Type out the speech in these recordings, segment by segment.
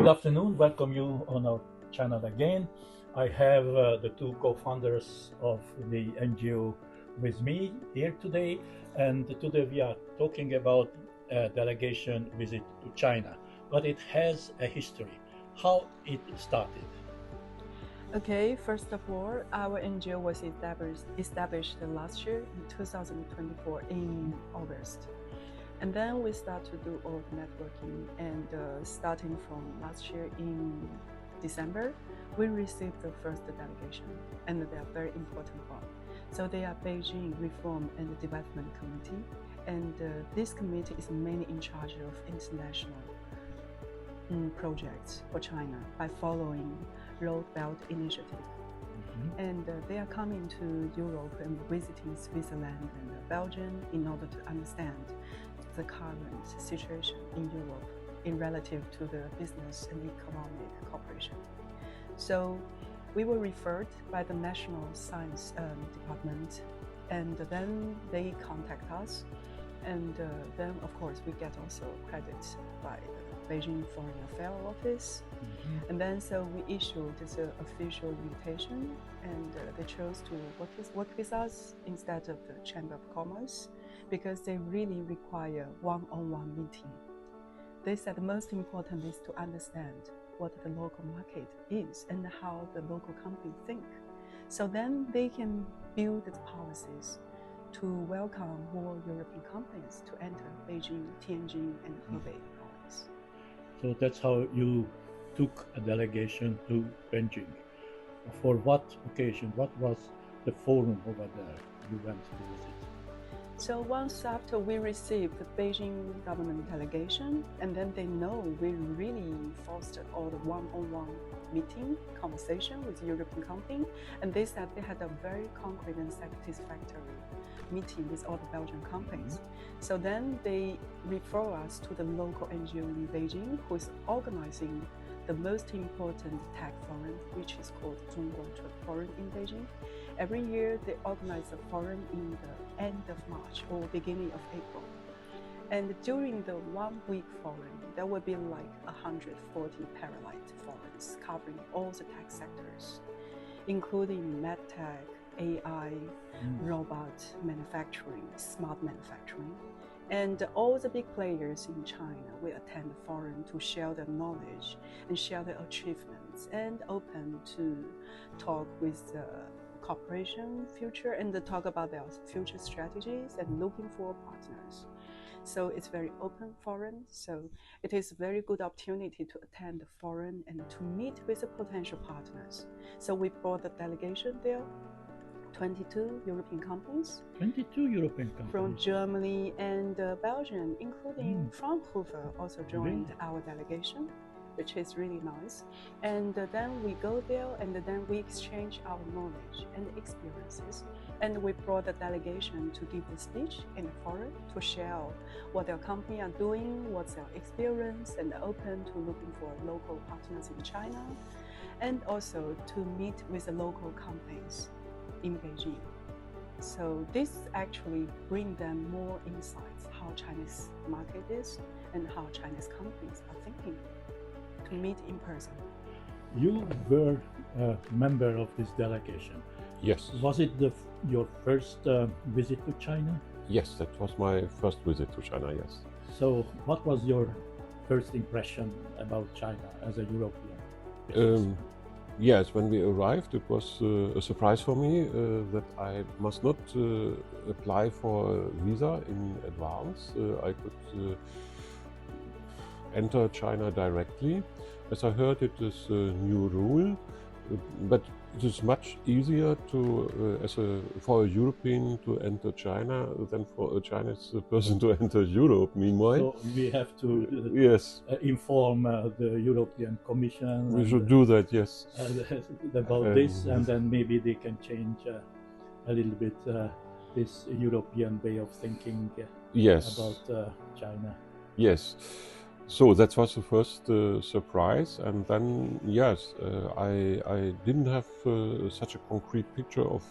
Good afternoon, welcome you on our channel again. I have the two co-founders of the NGO with me here today, and today we are talking about a delegation visit to China, but it has a history, how it started. Okay, first of all, our NGO was established last year in 2024 in August. And then we start to do all the networking, and starting from last year in December, we received the first delegation, and they are very important one. So they are Beijing Reform and Development Committee, and this committee is mainly in charge of international projects for China by following Road Belt Initiative. And they are coming to Europe and visiting Switzerland and Belgium in order to understand the current situation in Europe in relative to the business and economic cooperation. So we were referred by the National Science Department, and then they contact us, and then of course we get also credit by the Beijing Foreign Affairs Office. And then so we issued this official invitation, and they chose to work with us instead of the Chamber of Commerce, because they really require one-on-one meeting. They said the most important is to understand what the local market is and how the local companies think. So then they can build the policies to welcome more European companies to enter Beijing, Tianjin, and Hebei province. So that's how you took a delegation to Beijing. For what occasion? What was the forum over there you went to visit? So once after we received the Beijing government delegation, and then they know we really fostered all the one-on-one meeting, conversation with European company, and they said they had a very concrete and satisfactory meeting with all the Belgian companies. So then they refer us to the local NGO in Beijing, who is organizing the most important tech forum, which is called Zhongguan Trade Forum in Beijing. Every year they organize a forum in the end of March or beginning of April. And during the 1 week forum, there will be like 140 parallel forums covering all the tech sectors, including medtech, AI, robot manufacturing, smart manufacturing. And all the big players in China will attend the forum to share their knowledge and share their achievements, and open to talk with the cooperation future and to talk about their future strategies and looking for partners. So it's very open forum. So it is a very good opportunity to attend the forum and to meet with the potential partners. So we brought the delegation there. 22 European companies. 22 European companies. From Germany and Belgium, including Fraunhofer also joined our delegation, which is really nice. And then we go there, and then we exchange our knowledge and experiences. And we brought the delegation to give the speech in the forum to share what their company are doing, what's their experience, and open to looking for local partners in China, and also to meet with the local companies in Beijing. So this actually brings them more insights how Chinese market is and how Chinese companies are thinking, to meet in person. You were a member of this delegation. Yes. Was it your first visit to China? Yes, that was my first visit to China, yes. So what was your first impression about China as a European? Yes, when we arrived, it was a surprise for me that I must not apply for a visa in advance. I could enter China directly. As I heard, it is a new rule, but it is much easier for a European to enter China than for a Chinese person to enter Europe. Meanwhile, so we have to yes, inform the European Commission. We should do that, yes. About this, and then maybe they can change a little bit this European way of thinking yes. about China. Yes. So that was the first surprise, and then yes, I didn't have such a concrete picture of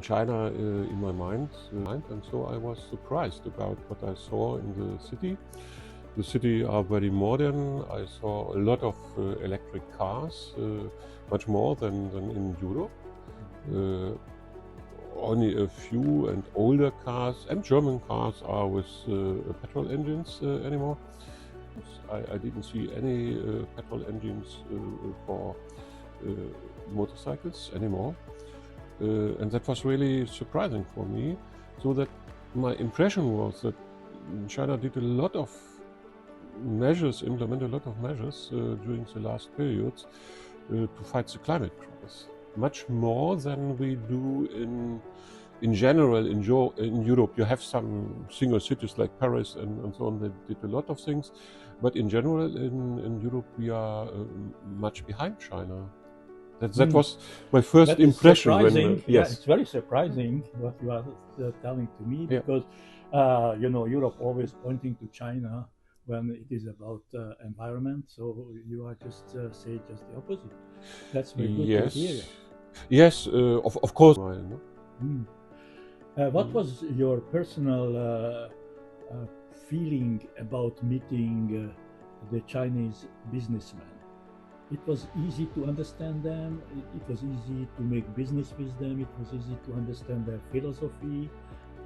China in my mind, and so I was surprised about what I saw in the city. The city are very modern. I saw a lot of electric cars, much more than in Europe. Only a few and older cars and German cars are with petrol engines anymore. I didn't see any petrol engines for motorcycles anymore. And that was really surprising for me. So that my impression was that China did a lot of measures, implemented a lot of measures during the last periods to fight the climate crisis. Much more than we do in general in Europe. You have some single cities like Paris and so on that did a lot of things, but in general in Europe we are much behind China. That was my first That is impression. surprising. Yeah, Yes, it's very surprising what you are telling to me, Yeah. because Europe always pointing to China when it is about environment. So you are just say just the opposite. That's very good yes, to hear. yes. Of course. No? What was your personal feeling about meeting the Chinese businessmen? It was easy to understand them. It was easy to make business with them. It was easy to understand their philosophy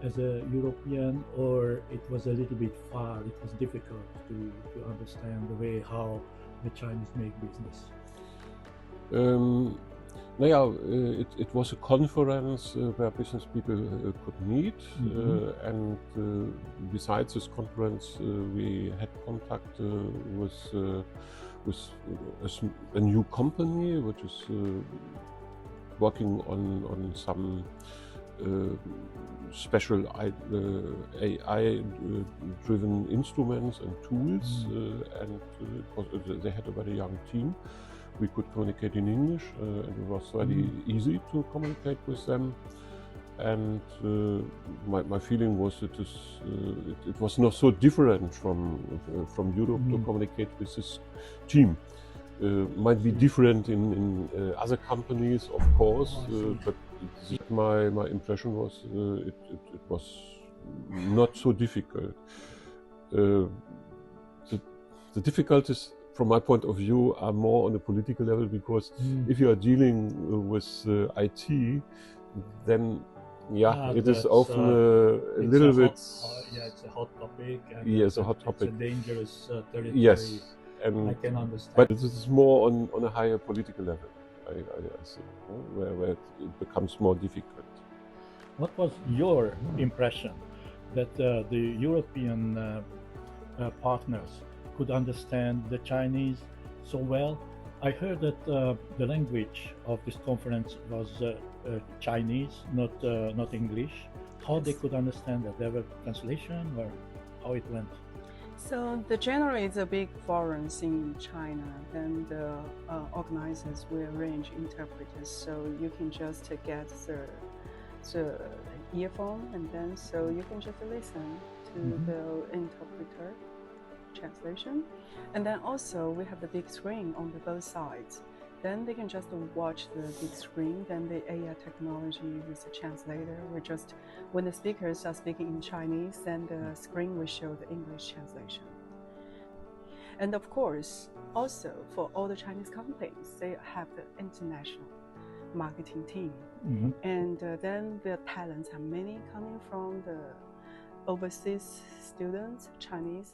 as a European, or it was a little bit far. It was difficult to understand the way how the Chinese make business. It was a conference where business people could meet, and besides this conference, we had contact with a new company which is working on some special AI-driven instruments and tools, and they had a very young team. We could communicate in English, and it was very easy to communicate with them. And my feeling was that it was not so different from Europe to communicate with this team. Might be different in other companies, of course, but my impression was it was not so difficult. The difficulties, from my point of view, are more on a political level, because if you are dealing with IT, then it is often a little bit. It's a hot topic. And yes, a hot topic. It's a dangerous territory. Yes, and I can understand. But this is more on a higher political level, I think, where it becomes more difficult. What was your impression that the European partners could understand the Chinese so well? I heard that the language of this conference was Chinese, not English. How they could understand that? There were translation, or how it went? So the general is a big forums in China, then the organizers will arrange interpreters, so you can just get the earphone, and then so you can just listen to the interpreter translation. And then also we have the big screen on the both sides. Then they can just watch the big screen. Then the AI technology with the translator will just, when the speakers are speaking in Chinese, then the screen will show the English translation. And of course, also for all the Chinese companies, they have the international marketing team. And then the talents are many coming from the overseas students, Chinese.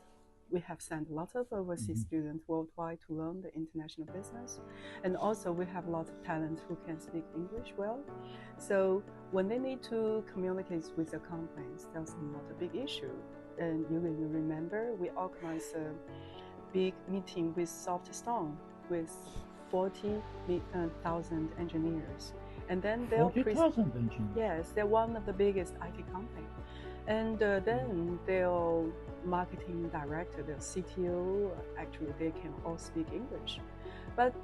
We have sent lots of overseas students worldwide to learn the international business. And also we have lots of talent who can speak English well. So when they need to communicate with the companies, that's not a big issue. And you will remember we organized a big meeting with Softstone with 40,000 engineers. And then they'll 40,000 engineers? Yes, they're one of the biggest IT companies. And then their marketing director, their CTO, actually they can all speak English. But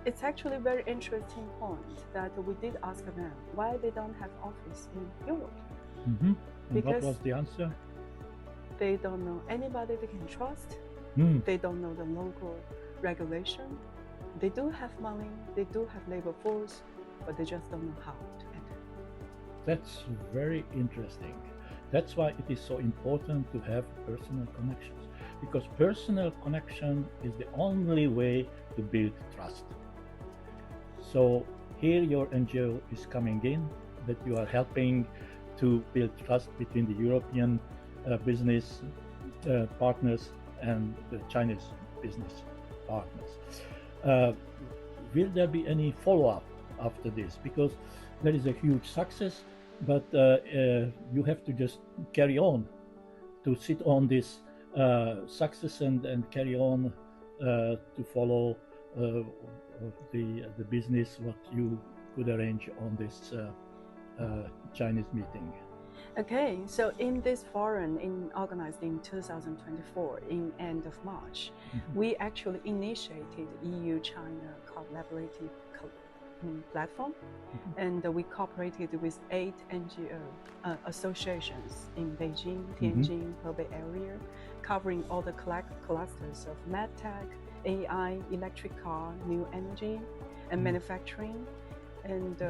it's actually a very interesting point that we did ask them why they don't have office in Europe. And what was the answer? They don't know anybody they can trust. They don't know the local regulation. They do have money, they do have labor force, but they just don't know how to enter. That's very interesting. That's why it is so important to have personal connections. because personal connection is the only way to build trust. So here your NGO is coming in, that you are helping to build trust between the European business partners and the Chinese business partners. Will there be any follow-up after this? Because there is a huge success, but you have to just carry on to sit on this success and carry on to follow the business what you could arrange on this Chinese meeting. Okay, so in this forum organized in 2024 in end of March, we actually initiated EU-China collaborative platform, and we cooperated with 8 NGO associations in Beijing, Tianjin, Hebei area, covering all the clusters of medtech, AI, electric car, new energy, and manufacturing, and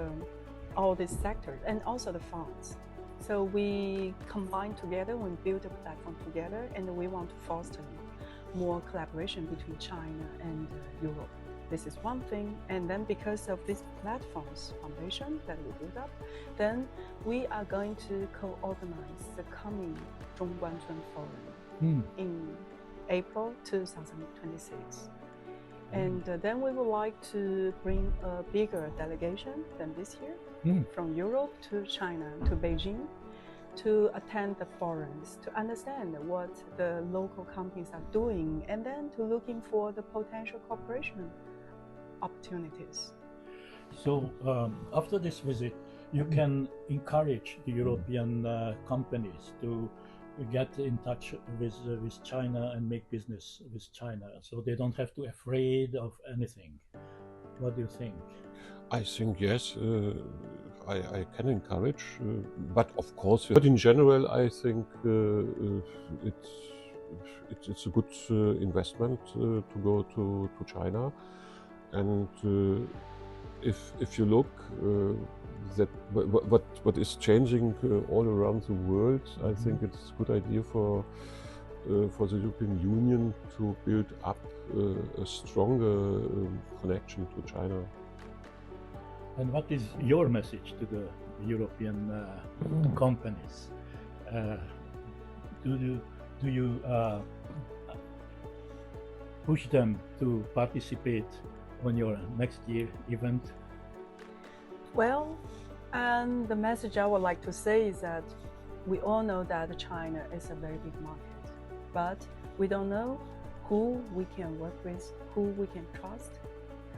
all these sectors, and also the funds. So we combine together, we build a platform together, and we want to foster more collaboration between China and Europe. This is one thing. And then because of this platform's foundation that we built up, then we are going to co-organize the coming Zhongguancun Forum in April 2026. And then we would like to bring a bigger delegation than this year from Europe to China to Beijing to attend the forums, to understand what the local companies are doing, and then to looking for the potential cooperation opportunities. So after this visit, you can encourage the European companies to get in touch with China and make business with China, so they don't have to be afraid of anything. What do you think? I think yes, I can encourage, but of course, but in general, I think it's a good investment to go to China, and if you look that what is changing all around the world, I think it's a good idea for the European Union to build up a stronger connection to China. And what is your message to the European companies? Do you push them to participate on your next year event? Well, and the message I would like to say is that we all know that China is a very big market, but we don't know who we can work with, who we can trust.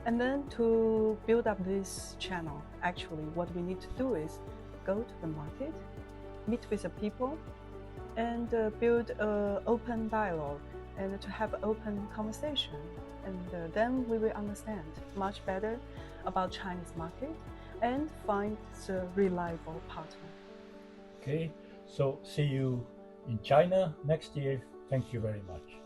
And then to build up this channel, actually what we need to do is go to the market, meet with the people, and build an open dialogue, and to have an open conversation. And then we will understand much better about Chinese market and find a reliable partner. Okay, so see you in China next year. Thank you very much.